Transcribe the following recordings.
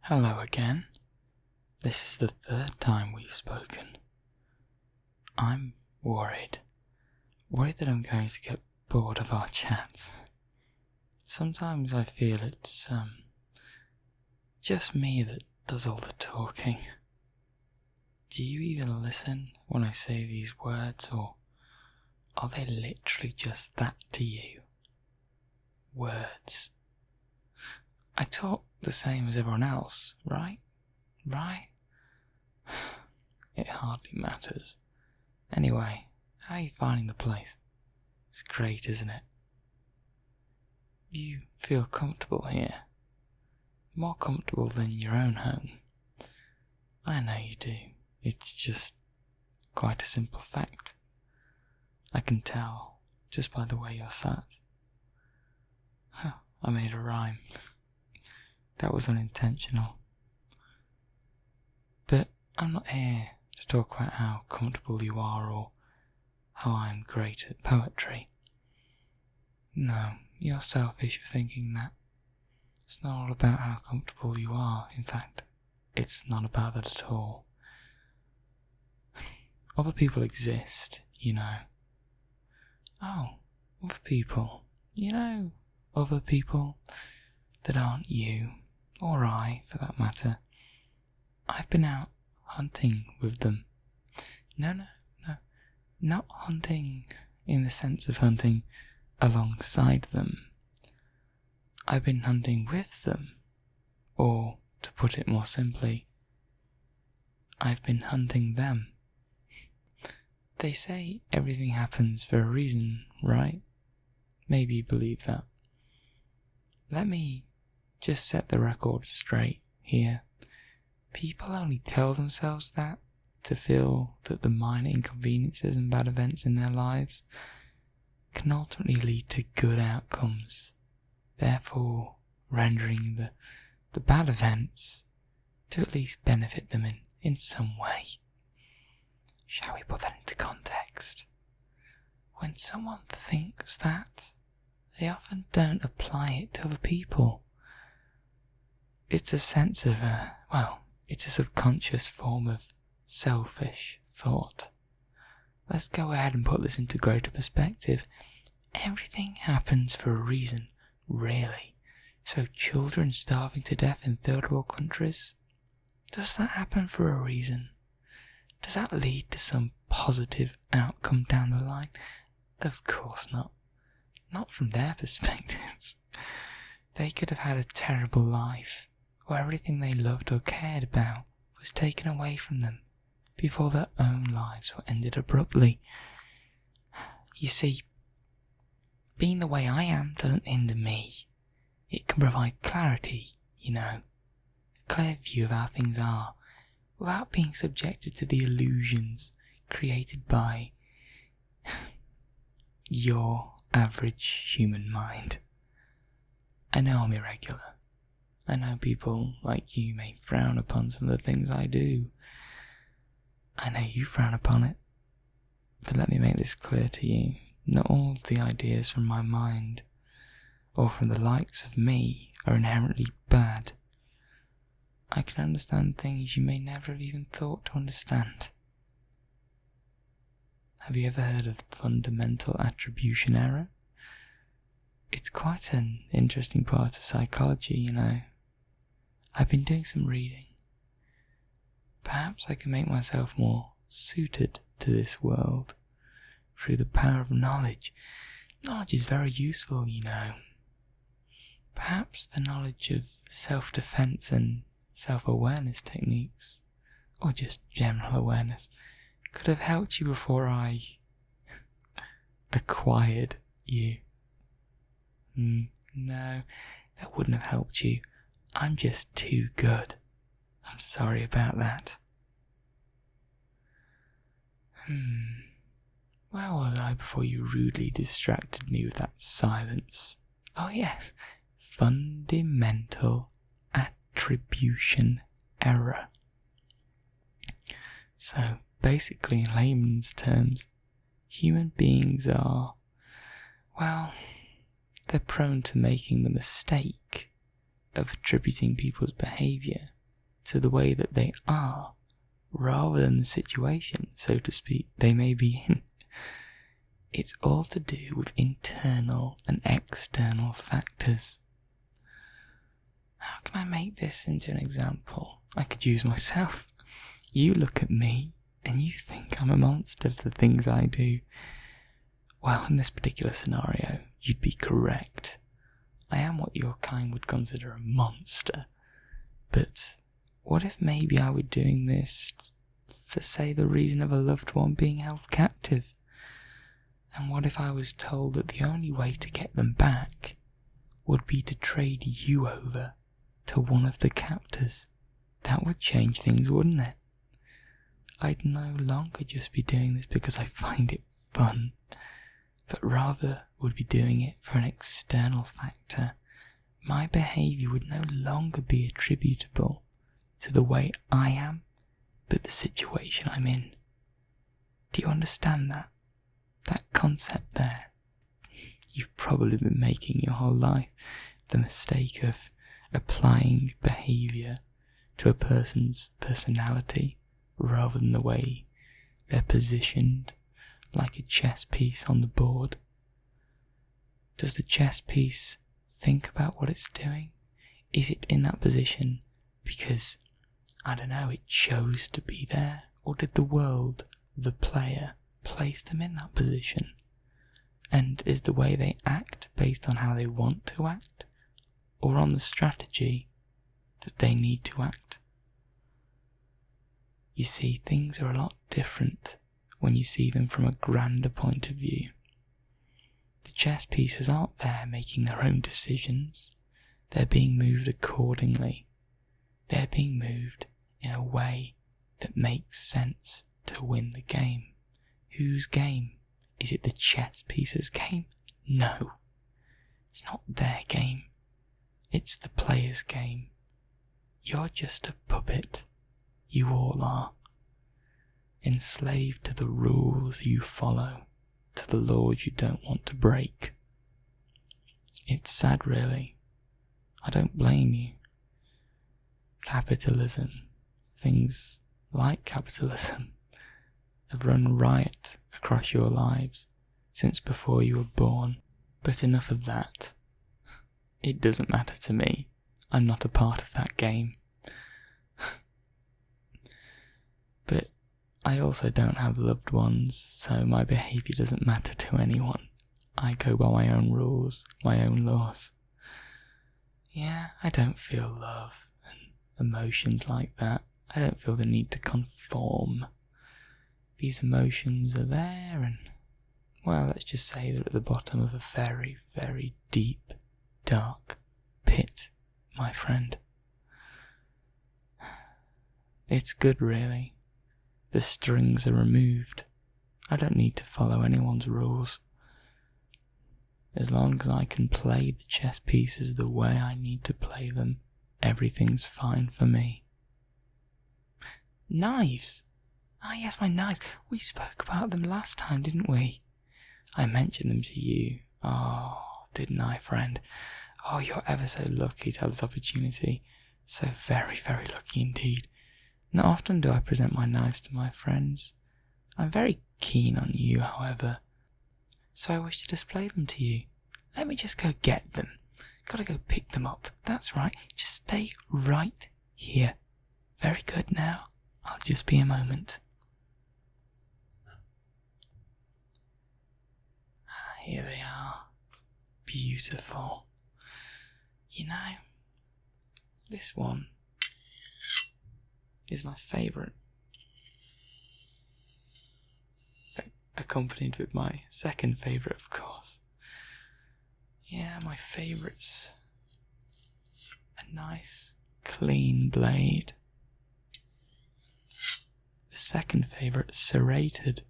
Hello again. This is the third time we've spoken. I'm worried. Worried that I'm going to get bored of our chats. Sometimes I feel it's, just me that does all the talking. Do you even listen when I say these words, or are they literally just that to you? Words. I talk the same as everyone else, right? Right? It hardly matters. Anyway, how are you finding the place? It's great, isn't it? You feel comfortable here. More comfortable than your own home. I know you do. It's just quite a simple fact. I can tell just by the way you're sat. I made a rhyme. That was unintentional. But I'm not here to talk about how comfortable you are or how I'm great at poetry. No, you're selfish for thinking that. It's not all about how comfortable you are. In fact, it's not about that at all. Other people exist, you know. Oh, other people. You know, other people that aren't you, or I, for that matter. I've been out hunting with them. No, not hunting in the sense of hunting alongside them. I've been hunting with them, or, to put it more simply, I've been hunting them. They say everything happens for a reason, right? Maybe you believe that. Let me just set the record straight here. People only tell themselves that to feel that the minor inconveniences and bad events in their lives can ultimately lead to good outcomes, therefore rendering the bad events to at least benefit them in some way. Shall we put that into context? When someone thinks that, they often don't apply it to other people. It's a sense of it's a subconscious form of selfish thought. Let's go ahead and put this into greater perspective. Everything happens for a reason, really. So children starving to death in third world countries, does that happen for a reason? Does that lead to some positive outcome down the line? Of course not. Not from their perspectives. They could have had a terrible life, where everything they loved or cared about was taken away from them before their own lives were ended abruptly. You see, being the way I am doesn't hinder me. It can provide clarity, you know, a clear view of how things are, without being subjected to the illusions created by your average human mind. I know I'm irregular. I know people like you may frown upon some of the things I do. I know you frown upon it. But let me make this clear to you. Not all the ideas from my mind, or from the likes of me, are inherently bad. I can understand things you may never have even thought to understand. Have you ever heard of fundamental attribution error? It's quite an interesting part of psychology, you know. I've been doing some reading. Perhaps I can make myself more suited to this world through the power of knowledge. Knowledge is very useful, you know. Perhaps the knowledge of self-defense and self-awareness techniques, or just general awareness, could have helped you before I acquired you. No, that wouldn't have helped you. I'm just too good. I'm sorry about that. Where was I before you rudely distracted me with that silence? Oh yes, fundamental attribution error. So, basically in layman's terms, human beings are, they're prone to making the mistake of attributing people's behaviour to the way that they are, rather than the situation, so to speak, they may be in. It's all to do with internal and external factors. How can I make this into an example? I could use myself. You look at me and you think I'm a monster for the things I do. Well, in this particular scenario, you'd be correct. I am what your kind would consider a monster. But what if maybe I were doing this for, say, the reason of a loved one being held captive? And what if I was told that the only way to get them back would be to trade you over to one of the captors? That would change things, wouldn't it? I'd no longer just be doing this because I find it fun, but rather would be doing it for an external factor. My behaviour would no longer be attributable to the way I am, but the situation I'm in. Do you understand that? That concept there? You've probably been making your whole life the mistake of applying behaviour to a person's personality rather than the way they're positioned, like a chess piece on the board. Does the chess piece think about what it's doing? Is it in that position because, I don't know, it chose to be there? Or did the world, the player, place them in that position? And is the way they act based on how they want to act, or on the strategy that they need to act? You see, things are a lot different when you see them from a grander point of view. The chess pieces aren't there making their own decisions. They're being moved accordingly. They're being moved in a way that makes sense to win the game. Whose game? Is it the chess pieces' game? No. It's not their game. It's the player's game. You're just a puppet. You all are. Enslaved to the rules you follow, to the laws you don't want to break. It's sad, really. I don't blame you. Capitalism, things like capitalism, have run riot across your lives since before you were born. But enough of that. It doesn't matter to me. I'm not a part of that game. But I also don't have loved ones, so my behaviour doesn't matter to anyone. I go by my own rules, my own laws. Yeah, I don't feel love and emotions like that. I don't feel the need to conform. These emotions are there and, well, let's just say they're at the bottom of a very, very deep, dark pit, my friend. It's good, really. The strings are removed. I don't need to follow anyone's rules. As long as I can play the chess pieces the way I need to play them, everything's fine for me. Knives! Ah, yes, my knives. We spoke about them last time, didn't we? I mentioned them to you. Oh, didn't I, friend? Oh, you're ever so lucky to have this opportunity. So very, very lucky indeed. Not often do I present my knives to my friends. I'm very keen on you, however, so I wish to display them to you. Let me just go get them. Gotta go pick them up. That's right, just stay right here. Very good now. I'll just be a moment. Here they are. Beautiful. You know, this one is my favourite. Accompanied with my second favourite, of course. Yeah, my favourite's a nice, clean blade. The second favourite, serrated.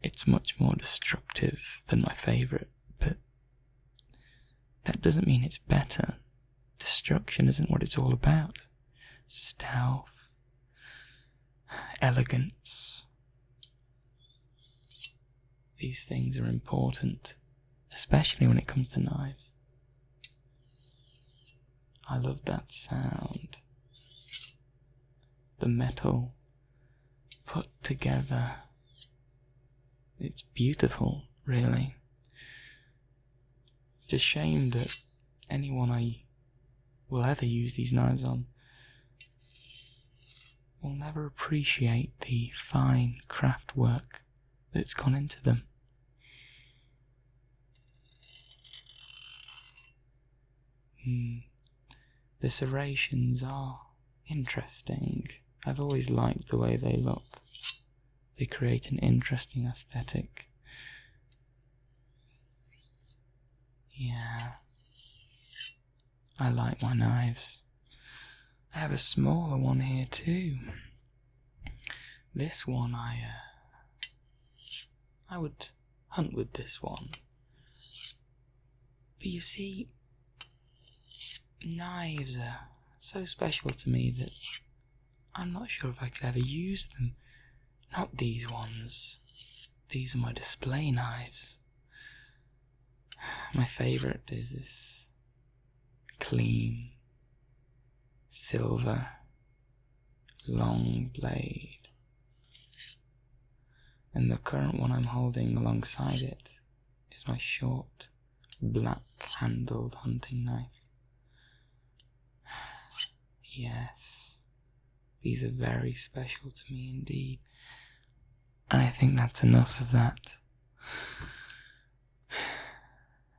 It's much more destructive than my favourite, but that doesn't mean it's better. Destruction isn't what it's all about. Stealth, elegance. These things are important, especially when it comes to knives. I love that sound. the metal put together. It's beautiful, really. It's a shame that anyone I will ever use these knives on will never appreciate the fine craft work that's gone into them. The serrations are interesting. I've always liked the way they look. They create an interesting aesthetic. Yeah, I like my knives. I have a smaller one here too. This one I would hunt with this one. But you see, knives are so special to me that I'm not sure if I could ever use them. Not these ones. These are my display knives. My favourite is this clean, silver, long blade. And the current one I'm holding alongside it is my short, black-handled hunting knife. Yes, these are very special to me indeed. And I think that's enough of that.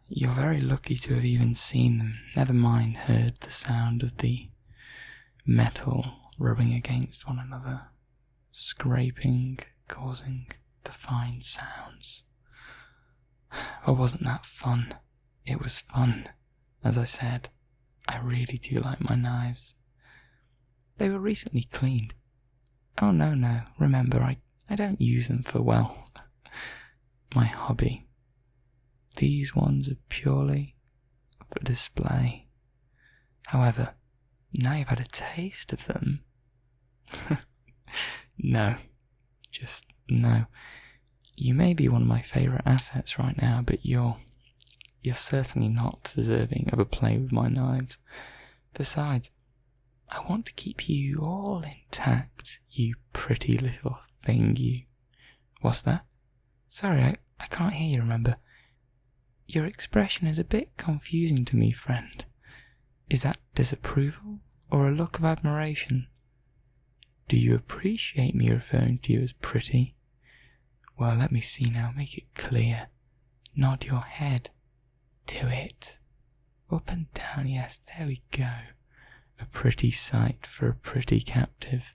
You're very lucky to have even seen them, never mind heard the sound of the metal rubbing against one another, scraping, causing the fine sounds. Well, wasn't that fun? It was fun. As I said, I really do like my knives. They were recently cleaned. Oh no, remember, I don't use them for, well, my hobby. These ones are purely for display. However, now you've had a taste of them. No, just no. You may be one of my favourite assets right now, but you're certainly not deserving of a play with my knives. Besides, I want to keep you all intact, you pretty little thing, you. What's that? Sorry, I can't hear you, remember. Your expression is a bit confusing to me, friend. Is that disapproval or a look of admiration? Do you appreciate me referring to you as pretty? Well, let me see now, make it clear. Nod your head. Do it. Up and down, yes, there we go. A pretty sight for a pretty captive.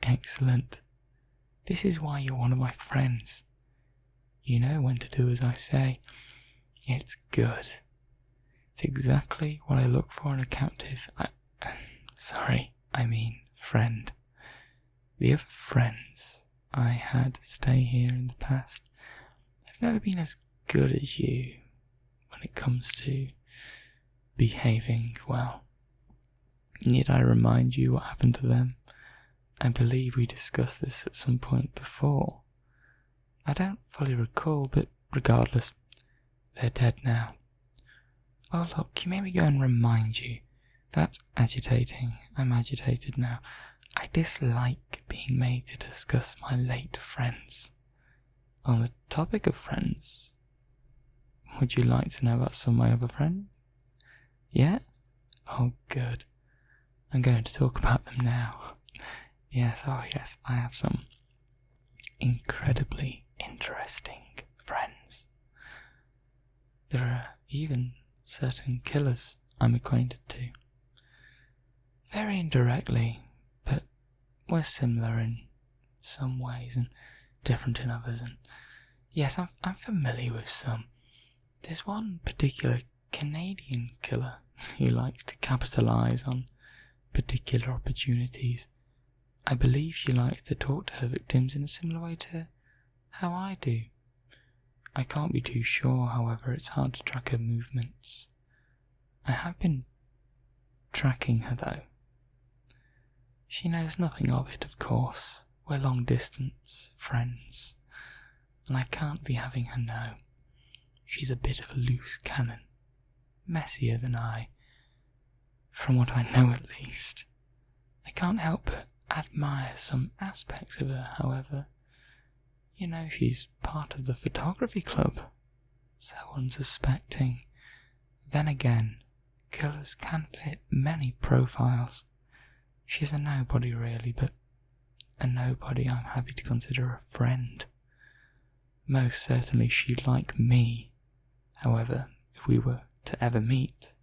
Excellent. This is why you're one of my friends. You know when to do as I say. It's good. It's exactly what I look for in a captive. I mean friend. The other friends I had stay here in the past have never been as good as you when it comes to behaving well. Need I remind you what happened to them? I believe we discussed this at some point before. I don't fully recall, but regardless, they're dead now. Oh look, you made me go and remind you. That's agitating. I'm agitated now. I dislike being made to discuss my late friends. On the topic of friends, would you like to know about some of my other friends? Yes? Oh good. I'm going to talk about them now. Yes, oh yes, I have some incredibly interesting friends. There are even certain killers I'm acquainted to. Very indirectly, but we're similar in some ways and different in others. And yes, I'm familiar with some. There's one particular Canadian killer who likes to capitalise on particular opportunities. I believe she likes to talk to her victims in a similar way to how I do. I can't be too sure, however, it's hard to track her movements. I have been tracking her though. She knows nothing of it, of course. We're long distance friends, and I can't be having her know. She's a bit of a loose cannon, messier than I, from what I know at least. I can't help but admire some aspects of her, however. You know, she's part of the photography club. So unsuspecting. Then again, killers can fit many profiles. She's a nobody really, but a nobody I'm happy to consider a friend. Most certainly she'd like me. However, if we were to ever meet,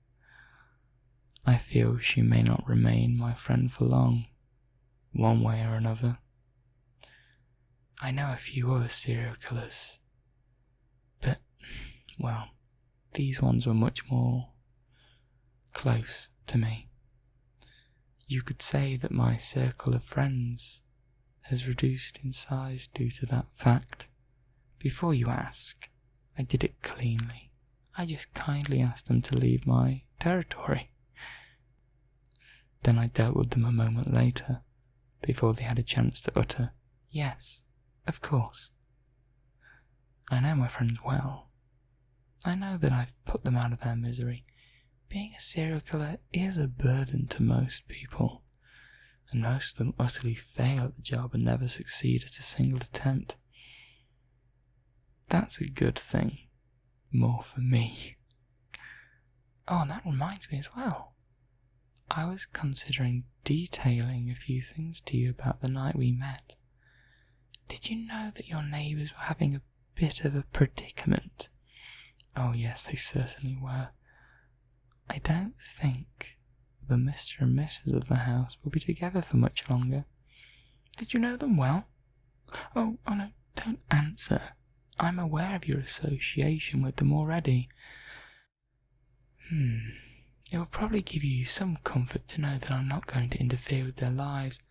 I feel she may not remain my friend for long, one way or another. I know a few other serial killers, but, well, these ones were much more close to me. You could say that my circle of friends has reduced in size due to that fact. Before you ask, I did it cleanly. I just kindly asked them to leave my territory. Then I dealt with them a moment later, before they had a chance to utter, "Yes, of course." I know my friends well. I know that I've put them out of their misery. Being a serial killer is a burden to most people, and most of them utterly fail at the job and never succeed at a single attempt. That's a good thing. More for me. Oh, and that reminds me as well. I was considering detailing a few things to you about the night we met. Did you know that your neighbours were having a bit of a predicament? Oh yes, they certainly were. I don't think the Mr. and Mrs. of the house will be together for much longer. Did you know them well? Oh no, don't answer. I'm aware of your association with them already. It will probably give you some comfort to know that I'm not going to interfere with their lives.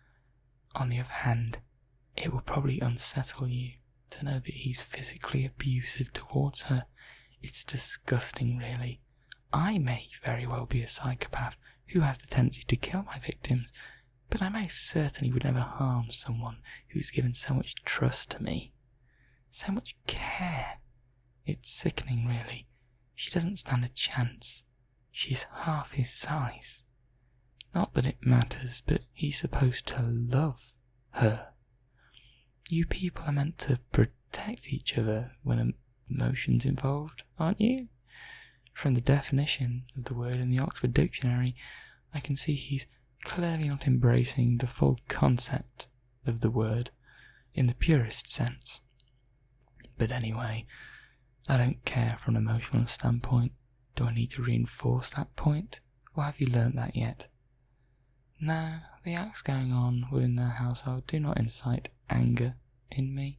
On the other hand, it will probably unsettle you to know that he's physically abusive towards her. It's disgusting, really. I may very well be a psychopath who has the tendency to kill my victims, but I most certainly would never harm someone who's given so much trust to me. So much care. It's sickening, really. She doesn't stand a chance. She's half his size. Not that it matters, but he's supposed to love her. You people are meant to protect each other when emotion's involved, aren't you? From the definition of the word in the Oxford Dictionary, I can see he's clearly not embracing the full concept of the word in the purest sense. But anyway, I don't care from an emotional standpoint. Do I need to reinforce that point, or have you learnt that yet? No, the acts going on within their household do not incite anger in me.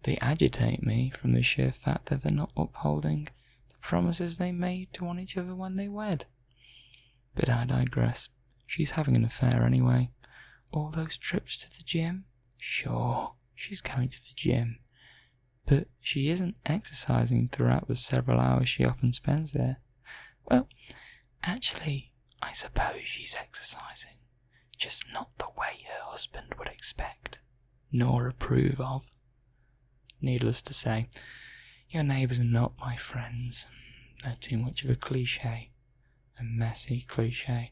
They agitate me from the sheer fact that they're not upholding the promises they made to one each other when they wed. But I digress. She's having an affair anyway. All those trips to the gym? Sure, she's going to the gym. But she isn't exercising throughout the several hours she often spends there. Well, actually, I suppose she's exercising, just not the way her husband would expect, nor approve of. Needless to say, your neighbours are not my friends. They're too much of a cliché, a messy cliché.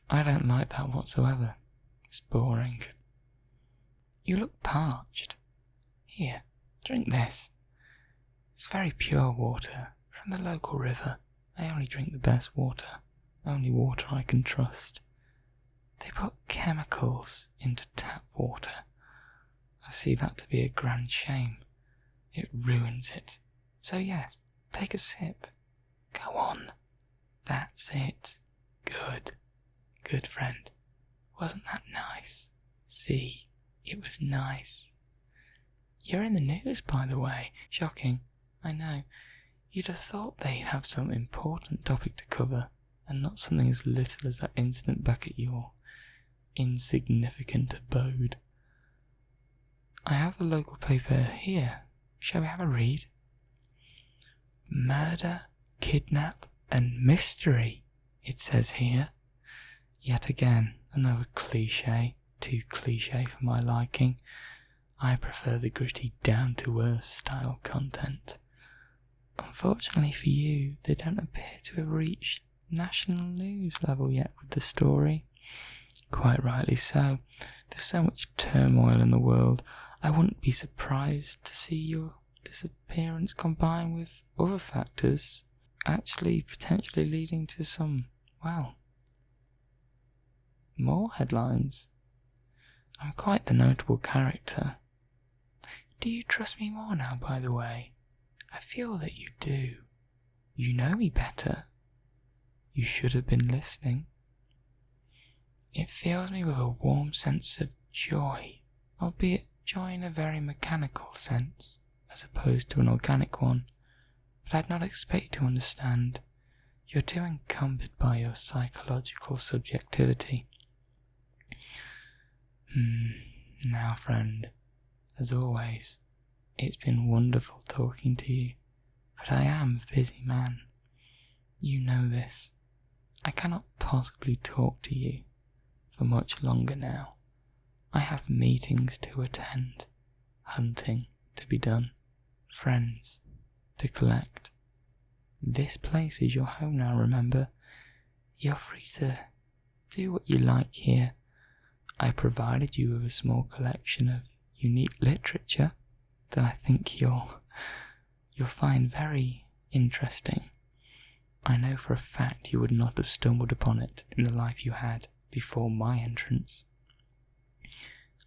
I don't like that whatsoever. It's boring. You look parched. Here, drink this. It's very pure water from the local river. I only drink the best water, only water I can trust. They put chemicals into tap water. I see that to be a grand shame. It ruins it. So yes, take a sip. Go on. That's it. Good. Good friend. Wasn't that nice? See, it was nice. You're in the news, by the way. Shocking, I know. You'd have thought they'd have some important topic to cover, and not something as little as that incident back at your insignificant abode. I have the local paper here. Shall we have a read? Murder, kidnap, and mystery, it says here. Yet again, another cliché, too cliché for my liking. I prefer the gritty, down-to-earth style content. Unfortunately for you, they don't appear to have reached national news level yet with the story. quite rightly so. There's so much turmoil in the world. I wouldn't be surprised to see your disappearance combined with other factors, actually potentially leading to some, well, more headlines. I'm quite the notable character. Do you trust me more now, by the way? I feel that you do. You know me better. You should have been listening. It fills me with a warm sense of joy, albeit joy in a very mechanical sense, as opposed to an organic one. But I'd not expect to understand. You're too encumbered by your psychological subjectivity. Now, friend, as always, it's been wonderful talking to you, but I am a busy man. You know this. I cannot possibly talk to you for much longer now. I have meetings to attend, hunting to be done, friends to collect. This place is your home now, remember? You're free to do what you like here. I provided you with a small collection of unique literature that I think you'll find very interesting. I know for a fact you would not have stumbled upon it in the life you had before my entrance.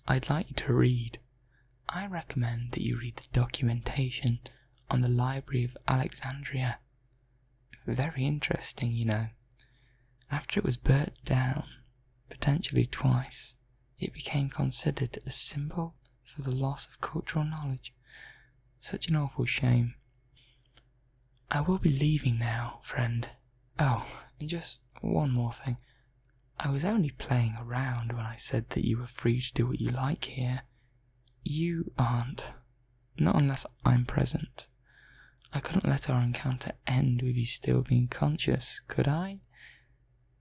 I'd like you to read. I recommend that you read the documentation on the Library of Alexandria. Very interesting, you know. After it was burnt down, potentially twice, it became considered a symbol for the loss of cultural knowledge. Such an awful shame. I will be leaving now, friend. Oh, and just one more thing. I was only playing around when I said that you were free to do what you like here. You aren't. Not unless I'm present. I couldn't let our encounter end with you still being conscious, could I?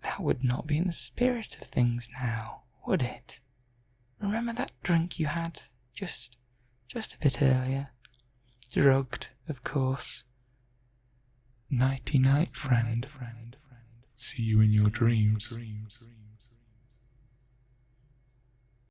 That would not be in the spirit of things now, would it? Remember that drink you had just a bit earlier? Drugged, of course. Nighty-night, friend. See you in your dreams.